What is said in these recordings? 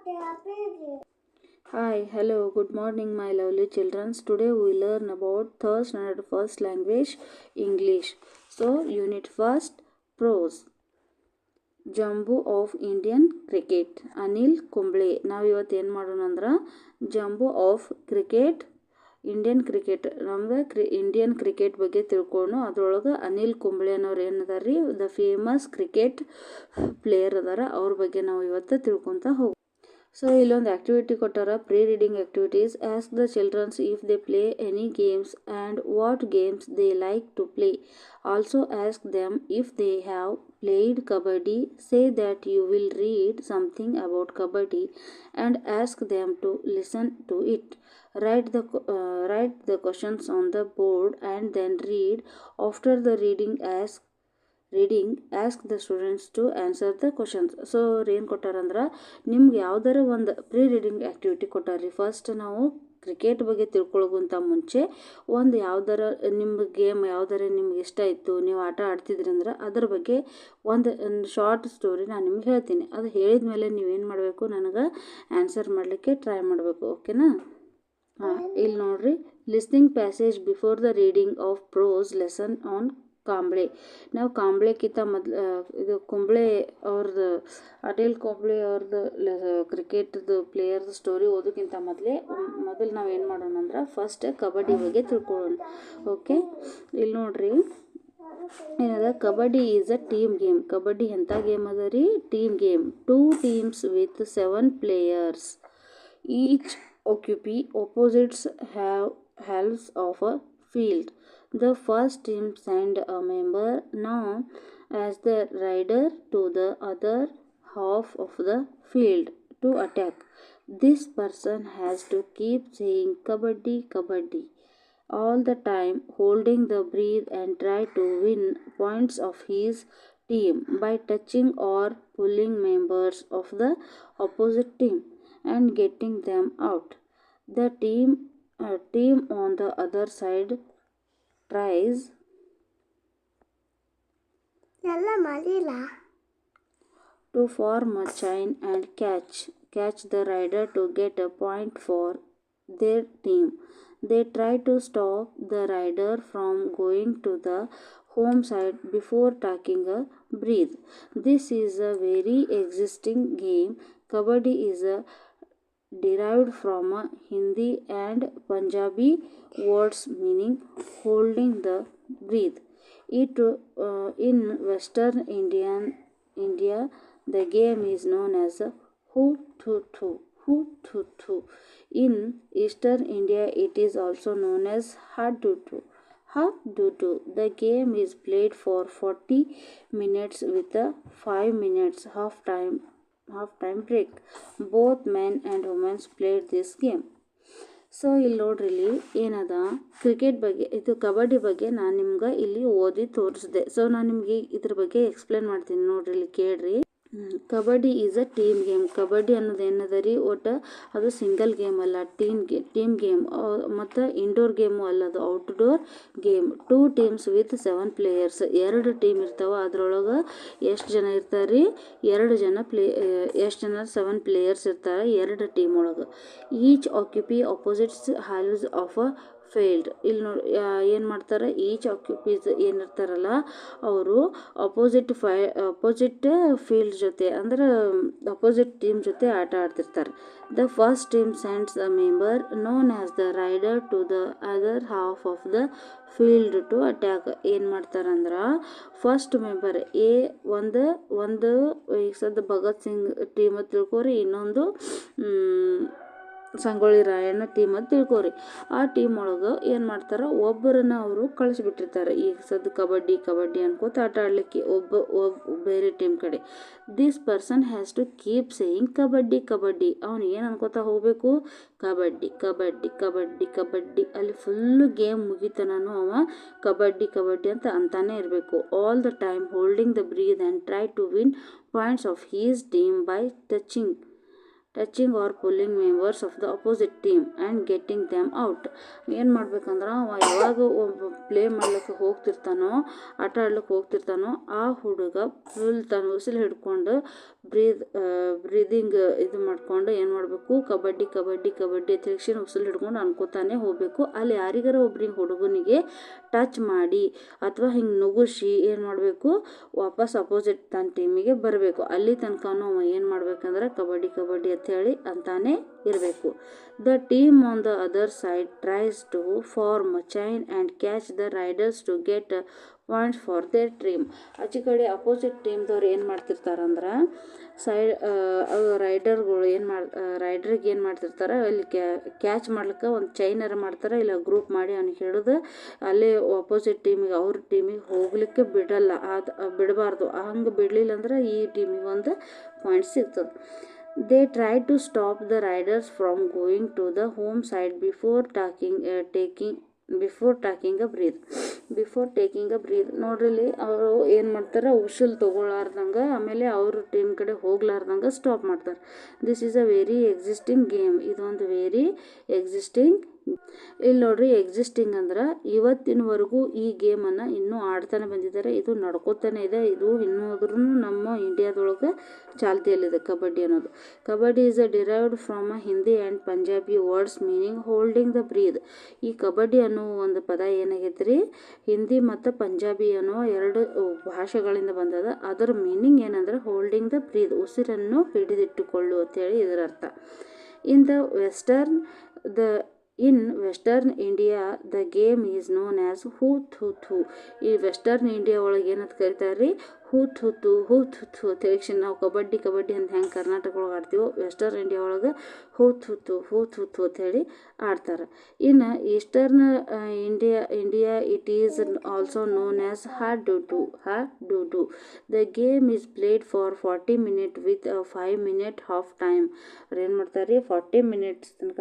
Hi, hello, good morning, my lovely children. Today we learn about third standard first language, English. So, unit first, prose. Jumbo of Indian cricket Anil Kumble. ನಾವು ಇವತ್ತು ಏನು ಮಾಡೋಣ ಅಂದ್ರೆ jumbo of cricket Indian cricket ನಮ್ಗೆ Indian cricket ಬಗ್ಗೆ ತಿಳ್ಕೊಂಡು ಅದ್ರೊಳಗೆ ಅನಿಲ್ ಕುಂಬ್ಳೆ ಅನ್ನೋರು ಏನು ಅದಾರ ರೀ ದ ಫೇಮಸ್ ಕ್ರಿಕೆಟ್ ಪ್ಲೇಯರ್ ಅದಾರ ಅವ್ರ ಬಗ್ಗೆ ನಾವು ಇವತ್ತು ತಿಳ್ಕೊತ ಹೋಗಿ. ಸೊ ಇಲ್ಲೊಂದು ಆ್ಯಕ್ಟಿವಿಟಿ ಕೊಟ್ಟಾರ, pre reading activities. Ask the childrens if they play any games and what games they like to play. Also ask them if they have played kabaddi. Say that you will read something about kabaddi and ask them to listen to it. Write the questions on the board and then read. After the reading, ask the students to answer the questions. So ಅವ್ರು ಏನು ಕೊಟ್ಟಾರಂದ್ರೆ ನಿಮ್ಗೆ ಯಾವ್ದಾರ ಒಂದು pre reading activity ಕೊಟ್ಟಾರ್ರಿ. First ನಾವು cricket ಬಗ್ಗೆ ತಿಳ್ಕೊಳ್ಳೋಕ್ಕಿಂತ ಮುಂಚೆ ಒಂದು ಯಾವ್ದಾರ ನಿಮ್ಮ ಗೇಮ್ ಯಾವ್ದಾರ ನಿಮ್ಗೆ ಇಷ್ಟ ಇತ್ತು, ನೀವು ಆಟ ಆಡ್ತಿದ್ರಿ ಅಂದ್ರೆ ಅದ್ರ ಬಗ್ಗೆ ಒಂದು ಶಾರ್ಟ್ ಸ್ಟೋರಿ ನಾನು ನಿಮ್ಗೆ ಹೇಳ್ತೀನಿ. ಅದು ಹೇಳಿದ ಮೇಲೆ ನೀವೇನು ಮಾಡಬೇಕು, ನನಗೆ ಆನ್ಸರ್ ಮಾಡಲಿಕ್ಕೆ ಟ್ರೈ ಮಾಡಬೇಕು. ಓಕೆನಾ? ಹಾಂ, ಇಲ್ಲಿ ನೋಡ್ರಿ, listening passage before the reading of prose lesson on Kamble. ನಾವು ಕಾಂಬ್ಳೆಕ್ಕಿಂತ ಇದು ಕುಂಬ್ಳೆ ಅವ್ರದ್ದು ಅನಿಲ್ ಕುಂಬ್ಳೆ ಅವ್ರದ್ದು ಕ್ರಿಕೆಟ್ದು ಪ್ಲೇಯರ್ದು ಸ್ಟೋರಿ ಓದೋಕ್ಕಿಂತ ಮೊದಲು ನಾವು ಏನು ಮಾಡೋಣ ಅಂದ್ರೆ ಫಸ್ಟ್ ಕಬಡ್ಡಿ ಬಗ್ಗೆ ತಿಳ್ಕೊಳ್ಳೋಣ. ಓಕೆ, ಇಲ್ಲಿ ನೋಡ್ರಿ ಏನದ, kabaddi is a team game. Kabaddi ಎಂಥ ಗೇಮ್ ಅದ ರೀ? Team game. 2 teams with 7 players. Each occupy opposites halves of a field. The first team send a member known as the rider to the other half of the field to attack. This person has to keep saying kabaddi kabaddi all the time, holding the breath and try to win points of his team by touching or pulling members of the opposite team and getting them out. The team on the other side tries to form a chain and catch the rider to get a point for their team. They try to stop the rider from going to the home side before taking a breath. This is a very existing game. Kabaddi is derived from Hindi and Punjabi words meaning holding the breath. In Western India, the game is known as Hoo-Too-Too. Hoo-Too-Too. In Eastern India, it is also known as Ha-Do-Do. Ha-Do-Do. The game is played for 40 minutes with a 5 minutes half-time break. Both men and women played this game. So ಇಲ್ಲಿ ನೋಡ್ರಿ, ಇಲ್ಲಿ ಏನದ cricket ಬಗ್ಗೆ, ಇದು ಕಬಡ್ಡಿ ಬಗ್ಗೆ ನಾನು ನಿಮ್ಗೆ ಇಲ್ಲಿ ಓದಿ ತೋರಿಸಿದೆ. ಸೊ ನಾನು ನಿಮಗೆ ಇದ್ರ ಬಗ್ಗೆ ಎಕ್ಸ್ಪ್ಲೇನ್ ಮಾಡ್ತೀನಿ. ನೋಡ್ರಿ, ಇಲ್ಲಿ ಕೇಳ್ರಿ. Kabaddi is a team game. Kabaddi ಅನ್ನೋದು ಏನದ ರೀ, ಒಟ್ಟು ಅದು ಸಿಂಗಲ್ ಗೇಮ್ ಅಲ್ಲ, ಟೀಮ್ ಗೇಮ್. ಮತ್ತು ಇಂಡೋರ್ ಗೇಮು ಅಲ್ಲ, ಅದು outdoor game. 2 teams with 7 players. 2 team ಇರ್ತಾವೆ. ಅದ್ರೊಳಗೆ ಎಷ್ಟು ಜನ ಇರ್ತಾರೆ ರೀ? 2 ಜನ ಎಷ್ಟು ಜನ? 7 players ಇರ್ತಾರೆ 2 ಟೀಮ್ ಒಳಗೆ. Each occupy opposites halves of a field. ಇಲ್ಲಿ ನೋಡಿ ಏನು ಮಾಡ್ತಾರೆ, ಈಚ್ ಆಕ್ಯುಪೀಸ್ ಏನಿರ್ತಾರಲ್ಲ ಅವರು ಅಪೋಸಿಟ್ ಫೀಲ್ಡ್ ಜೊತೆ ಅಂದ್ರೆ ಅಪೋಸಿಟ್ ಟೀಮ್ ಜೊತೆ ಆಟ ಆಡ್ತಿರ್ತಾರೆ. The first team sends a member known as the raider to the other half of the field to attack. ಏನು ಮಾಡ್ತಾರಂದ್ರೆ ಫಸ್ಟ್ ಮೆಂಬರ್ ಒಂದು ಈಗ ಸದ್ಯ ಭಗತ್ ಸಿಂಗ್ ಟೀಮ್ ತಿಳ್ಕೊರಿ, ಇನ್ನೊಂದು ಸಂಗೊಳ್ಳಿ ರಾಯಣ್ಣ ಟೀಮ್ ಅಂತ ತಿಳ್ಕೊರಿ. ಆ ಟೀಮ್ ಒಳಗೆ ಏನು ಮಾಡ್ತಾರೆ, ಒಬ್ಬರನ್ನ ಅವರು ಕಳಿಸ್ಬಿಟ್ಟಿರ್ತಾರೆ. ಈಗ ಸದ್ ಕಬಡ್ಡಿ ಅನ್ಕೋತ ಆಟ ಆಡಲಿಕ್ಕೆ ಬೇರೆ ಟೀಮ್ ಕಡೆ. This person has to keep saying kabaddi kabaddi. ಅವನು ಏನು ಅನ್ಕೋತಾ ಹೋಗಬೇಕು, ಕಬಡ್ಡಿ ಕಬಡ್ಡಿ ಕಬಡ್ಡಿ ಕಬಡ್ಡಿ. ಅಲ್ಲಿ ಫುಲ್ಲು ಗೇಮ್ ಮುಗಿತನೂ ಅವ ಕಬಡ್ಡಿ ಕಬಡ್ಡಿ ಅಂತ ಅಂತಾನೆ ಇರಬೇಕು. All the time holding the breath and try to win points of his team by touching or pulling members of the opposite team and getting them out. ಏನು ಮಾಡ್ಬೇಕಂದ್ರೆ ಅವ ಯಾವಾಗ ಪ್ಲೇ ಮಾಡ್ಲಿಕ್ಕೆ ಹೋಗ್ತಿರ್ತಾನೋ, ಆಟ ಆಡ್ಲಿಕ್ಕೆ ಹೋಗ್ತಿರ್ತಾನೋ, ಆ ಹುಡುಗ ಫುಲ್ ತನ್ನ ಉಸಿರು ಹಿಡ್ಕೊಂಡು ಬ್ರೀದಿಂಗ್ ಇದು ಮಾಡಿಕೊಂಡು ಏನು ಮಾಡಬೇಕು, ಕಬಡ್ಡಿ ಕಬಡ್ಡಿ ಕಬಡ್ಡಿ ತಕ್ಷಣ ಉಸಿರು ಹಿಡ್ಕೊಂಡು ಅನ್ಕೋತಾನೆ ಹೋಗಬೇಕು. ಅಲ್ಲಿ ಯಾರಿಗಾರ ಒಬ್ರಿಗೆ ಹುಡುಗನಿಗೆ ಟಚ್ ಮಾಡಿ ಅಥವಾ ಹಿಂಗೆ ನುಗ್ಗಿಸಿ ಏನು ಮಾಡಬೇಕು, ವಾಪಸ್ ಅಪೋಸಿಟ್ ತನ್ನ ಟೀಮಿಗೆ ಬರಬೇಕು. ಅಲ್ಲಿ ತನಕನೂ ಏನು ಮಾಡ್ಬೇಕಂದ್ರೆ ಕಬಡ್ಡಿ ಕಬಡ್ಡಿ ಅಂಥೇಳಿ ಅಂತಾನೆ ಇರಬೇಕು. The team on the other side tries to form chain and catch the raiders to get points for their team. ಆಚೆ ಕಡೆ ಅಪೋಸಿಟ್ ಟೀಮ್ದವ್ರು ಏನು ಮಾಡ್ತಿರ್ತಾರಂದ್ರೆ ರೈಡರ್ಗಳು ರೈಡ್ರಿಗೆ ಏನು ಮಾಡ್ತಿರ್ತಾರೆ, ಅಲ್ಲಿ ಕ್ಯಾಚ್ ಮಾಡ್ಲಿಕ್ಕೆ ಒಂದು ಚೈನರ ಮಾಡ್ತಾರೆ, ಇಲ್ಲ ಗ್ರೂಪ್ ಮಾಡಿ ಅವ್ನಿಗೆ ಹಿಡಿದು ಅಲ್ಲೇ ಅಪೋಸಿಟ್ ಟೀಮಿಗೆ ಅವ್ರ ಟೀಮಿಗೆ ಹೋಗ್ಲಿಕ್ಕೆ ಬಿಡಬಾರ್ದು. ಹಂಗೆ ಬಿಡಲಿಲ್ಲ ಅಂದ್ರೆ ಈ ಟೀಮಿಗೆ ಒಂದು ಪಾಯಿಂಟ್ ಸಿಗ್ತದೆ. They try to stop the riders from going to the home side before taking a breath. ನೋಡ್ರಿ ಅವರು ಏನು ಮಾಡ್ತಾರೆ, ಉಸಿರು ತಗೊಳ್ಳಾರ್ದಂಗೆ ಆಮೇಲೆ ಅವ್ರ ಟೀಮ್ ಕಡೆ ಹೋಗ್ಲಾರ್ದಂಗೆ ಸ್ಟಾಪ್ ಮಾಡ್ತಾರೆ. This is a very existing game. ಇದೊಂದು ವೆರಿ ಎಕ್ಸಿಸ್ಟಿಂಗ್. ಇಲ್ಲಿ ನೋಡ್ರಿ, ಎಕ್ಸಿಸ್ಟಿಂಗ್ ಅಂದ್ರೆ ಇವತ್ತಿನವರೆಗೂ ಈ ಗೇಮನ್ನು ಇನ್ನೂ ಆಡ್ತಾನೆ ಬಂದಿದ್ದಾರೆ. ಇದು ನಡ್ಕೋತಾನೆ ಇದೆ. ಇದು ಇನ್ನೂ ನಮ್ಮ ಇಂಡಿಯಾದೊಳಗೆ ಚಾಲ್ತಿಯಲ್ಲಿದೆ ಕಬಡ್ಡಿ ಅನ್ನೋದು. Kabaddi is derived from a Hindi and Punjabi words meaning holding the breath. ಈ ಕಬಡ್ಡಿ ಅನ್ನೋ ಒಂದು ಪದ ಏನಾಗೈತೆ ರೀ, ಹಿಂದಿ ಮತ್ತು ಪಂಜಾಬಿ ಅನ್ನೋ 2 ಭಾಷೆಗಳಿಂದ ಬಂದದ. ಅದರ ಮೀನಿಂಗ್ ಏನಂದ್ರೆ ಹೋಲ್ಡಿಂಗ್ ದ ಬ್ರೀದ್, ಉಸಿರನ್ನು ಹಿಡಿದಿಟ್ಟುಕೊಳ್ಳು ಅಂತೇಳಿ ಇದರ ಅರ್ಥ. In Western India, the game is known as ಹೂತ್ ಹೂತ್ ಹೂ. ಈ ವೆಸ್ಟರ್ನ್ ಇಂಡಿಯಾ ಒಳಗೆ ಏನಂತ ಕರೀತಾರೆ ರೀ, ಹೂತ್ ಹೂತು ಹೂತ್ ಹೂತ್ ಹೂ ತಕ್ಷಣ ನಾವು ಕಬಡ್ಡಿ ಕಬಡ್ಡಿ ಅಂತ ಹೆಂಗೆ ಕರ್ನಾಟಕ ಒಳಗೆ ಆಡ್ತೀವೋ, ವೆಸ್ಟರ್ನ್ ಇಂಡಿಯಾ ಒಳಗೆ ಹೂತ್ ಹೂತು ಹೂತ್ ಹೂತ್ ಅಂತ ಹೇಳಿ ಆಡ್ತಾರೆ. ಇನ್ನು eastern India it is also known as Hadudu. The game is played for 40 minutes with 5 minute half time. ಅವ್ರು ಏನು ಮಾಡ್ತಾರೆ ರೀ, 40 minutes ತನಕ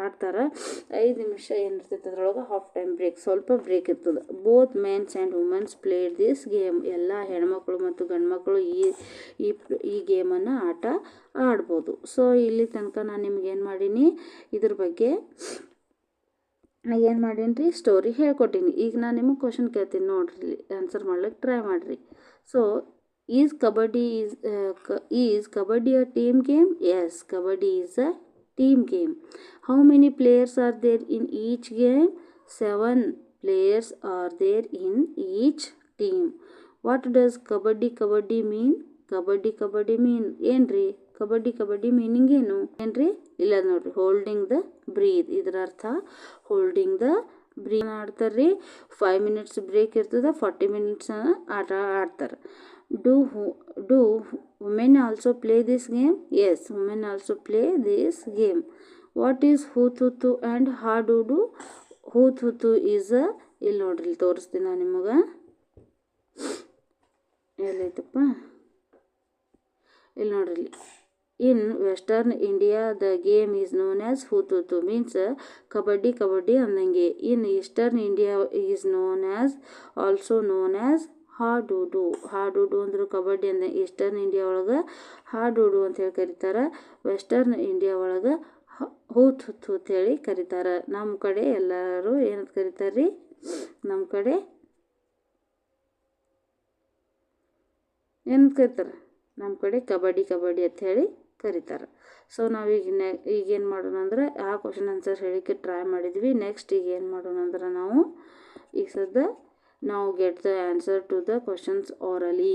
ಆಡ್ತಾರೆ. 5 ನಿಮಿಷ ಏನಿರ್ತೈತೆ ಅದ್ರೊಳಗೆ ಹಾಫ್ ಟೈಮ್ ಬ್ರೇಕ್, ಸ್ವಲ್ಪ ಬ್ರೇಕ್ ಇರ್ತದೆ. Both mens and womens played this game. ಎಲ್ಲ ಹೆಣ್ಮಕ್ಳು ಮತ್ತು ಗಂಡ್ಮಕ್ಳು ಈ ಗೇಮನ್ನು ಆಟ ಆಡ್ಬೋದು. ಸೊ ಇಲ್ಲಿ ತನಕ ನಾನು ನಿಮ್ಗೆ ಏನು ಮಾಡೀನಿ, ಇದ್ರ ಬಗ್ಗೆ ಏನು ಮಾಡೀನಿ ರೀ, ಸ್ಟೋರಿ ಹೇಳ್ಕೊಟ್ಟೀನಿ. ಈಗ ನಾನು ನಿಮಗೆ ಕ್ವಶನ್ ಕೇಳ್ತೀನಿ, ನೋಡ್ರಿ ಆನ್ಸರ್ ಮಾಡ್ಲಿಕ್ಕೆ ಟ್ರೈ ಮಾಡಿರಿ. So is kabaddi a team game? Yes, kabaddi is a team game. How many players are there in each game? 7 players are there in each team. What does kabaddi mean? Kabaddi mean ಏನ್ರಿ, kabaddi meaning ಏನ್ರಿ, ಇಲ್ಲ ನೋಡ್ರಿ, holding the breath. ಇದರ ಅರ್ಥ holding the breath ಆಡ್ತಾರ್ರಿ. 5 minutes break ಇರ್ತದೆ, 40 minutes ಆಟ ಆಡ್ತಾರೆ. Do women also play this game? Yes, women also play this game. What is hootutu and hadudu? Hootutu is ಇಲ್ಲಿ ನೋಡ್ರಿ, ಇಲ್ಲಿ ತೋರಿಸ್ತೀನಿ ನಾನು ನಿಮಗೆ, ಎಲ್ಲೈತಪ್ಪ, ಇಲ್ಲಿ ನೋಡ್ರಿ. In Western India, the game is known as hootutu, means kabaddi ಅಂದಂಗೆ. In Eastern India is also known as ಹಾಡೂಡು ಅಂದ್ರೆ ಕಬಡ್ಡಿ ಅಂದ. ಈಸ್ಟರ್ನ್ ಇಂಡಿಯಾ ಒಳಗೆ ಹಾಡೂಡು ಅಂತೇಳಿ ಕರೀತಾರೆ. ವೆಸ್ಟರ್ನ್ ಇಂಡಿಯಾ ಒಳಗೆ ಹೂತ್ ಹುತ್ತು ಅಂತೇಳಿ ಕರೀತಾರೆ. ನಮ್ಮ ಕಡೆ ಎಲ್ಲರೂ ಏನಂತ ಕರೀತಾರೆ ರೀ, ನಮ್ಮ ಕಡೆ ಏನಂತ ಕರೀತಾರೆ, ನಮ್ಮ ಕಡೆ ಕಬಡ್ಡಿ ಅಂಥೇಳಿ ಕರೀತಾರೆ. ಸೊ ಈಗೇನು ಮಾಡೋಣ ಅಂದ್ರೆ ಆ ಕ್ವಶನ್ ಆನ್ಸರ್ ಹೇಳಿಕ್ಕೆ ಟ್ರೈ ಮಾಡಿದ್ವಿ. ನೆಕ್ಸ್ಟ್ ಈಗ ಏನು ಮಾಡೋಣ ಅಂದ್ರೆ ನಾವು get the answer to the questions orally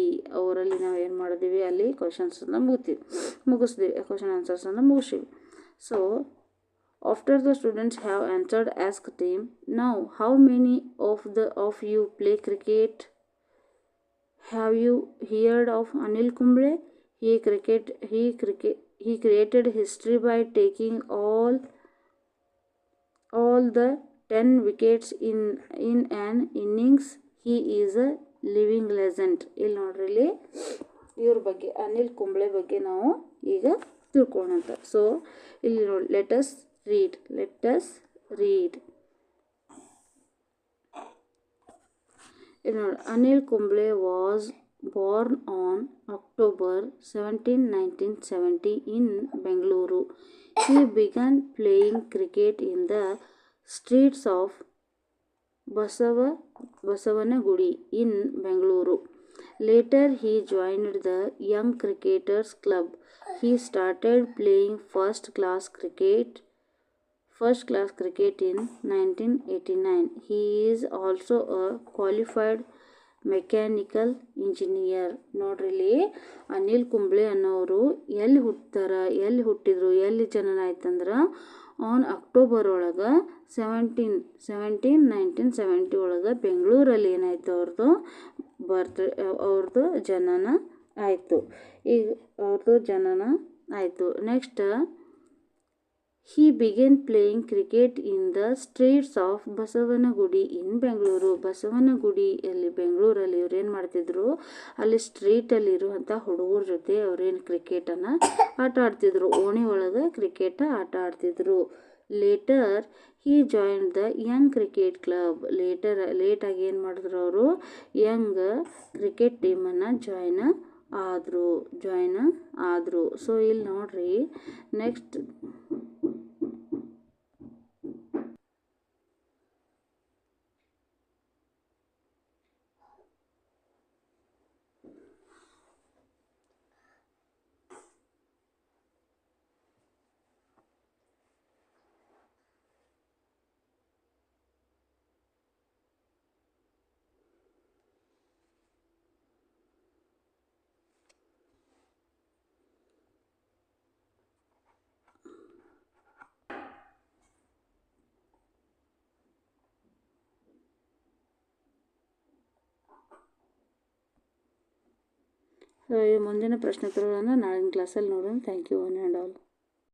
ನಾವು ಏನು ಮಾಡಿದ್ವಿ, ಅಲ್ಲಿ ಕ್ವಶನ್ಸನ್ನು ಮುಗಿಸ್ತೀವಿ, ಕ್ವಶನ್ ಆನ್ಸರ್ಸನ್ನು ಮುಗಿಸ್ತೀವಿ. So after the students have answered ask team, now how many of you play cricket? Have you heard of Anil Kumble? He created history by taking all the 10 wickets in an innings. He is a living legend. ಇಲ್ಲಿ ನೋಡ್ರಿ, ಇಲ್ಲಿ ಇವ್ರ ಬಗ್ಗೆ, ಅನಿಲ್ ಕುಂಬ್ಳೆ ಬಗ್ಗೆ ನಾವು ಈಗ ತಿಳ್ಕೊಳ್ಳೋಣ. So ಇಲ್ಲಿ ನೋಡಿ, ಲೆಟ್ us read. ಇಲ್ಲಿ ನೋಡಿ, Anil Kumble was born on October 17, 1970 in Bengaluru. He began playing cricket in the streets of Basavanagudi in Bengaluru. Later, he joined the Young Cricketers Club. He started playing first class cricket in 1989. He is also a qualified mechanical engineer. ನೋಡ್ರಿ ಇಲ್ಲಿ ಅನಿಲ್ ಕುಂಬ್ಳೆ ಅನ್ನೋರು ಎಲ್ಲಿ ಹುಟ್ಟಿದ್ರು ಎಲ್ಲಿ ಜನನ ಆಯ್ತಂದ್ರೆ on October ಒಳಗೆ 1970 ಒಳಗೆ ಬೆಂಗಳೂರಲ್ಲಿ ಏನಾಯ್ತು ಅವ್ರದ್ದು ಜನನ ಆಯಿತು. ಈಗ ಅವ್ರದ್ದು ಜನನ ಆಯಿತು. Next he began playing cricket in the streets of Basavanagudi in Bengaluru. ಬಸವನಗುಡಿಯಲ್ಲಿ ಬೆಂಗಳೂರಲ್ಲಿ ಇವ್ರೇನು ಮಾಡ್ತಿದ್ರು, ಅಲ್ಲಿ ಸ್ಟ್ರೀಟಲ್ಲಿ ಇರುವಂಥ ಹುಡುಗರ ಜೊತೆ ಅವ್ರೇನು ಕ್ರಿಕೆಟನ್ನು ಆಟ ಆಡ್ತಿದ್ರು, ಓಣಿ ಒಳಗೆ ಕ್ರಿಕೆಟ್ ಆಟ ಆಡ್ತಿದ್ರು. Later he joined the young cricket club. ಲೇಟಾಗಿ ಏನು ಮಾಡಿದ್ರು, ಅವರು ಯಂಗ್ ಕ್ರಿಕೆಟ್ ಟೀಮನ್ನು ಜಾಯ್ನ್ ಆದರು. ಸೊ ಇಲ್ಲಿ ನೋಡ್ರಿ ನೆಕ್ಸ್ಟ್ ಮುಂದಿನ ಪ್ರಶ್ನೋತ್ತರಗಳನ್ನು ನಾಳಿನ ಕ್ಲಾಸಲ್ಲಿ ನೋಡೋಣ. Thank you one and all.